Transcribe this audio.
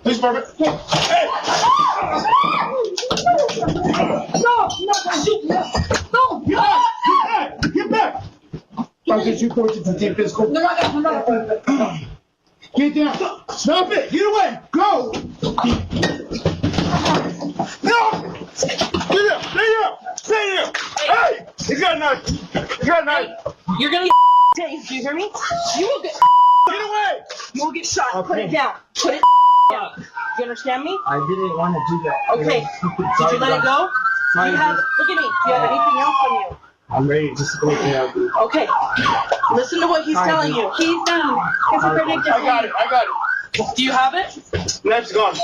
Please, Margaret. Hey! No, shoot! No! Get back! Get back! Margaret, you forced it to take physical. No. Get down! Stop it! Get away! Go! No! Stay there! Stay there! Stay there! Hey! You got a knife! You got a knife! You're gonna get tased, do you hear me? You will get away! You will get shot. Okay. Put it down. Put it down. You understand me? I didn't want to do that. Okay. Did you let it go? Do you have, look at me. Do you have anything else on you? I'm ready. Just go ahead. Okay. Listen to what he's telling you. He's down. I got it. Do you have it? Knife's gone.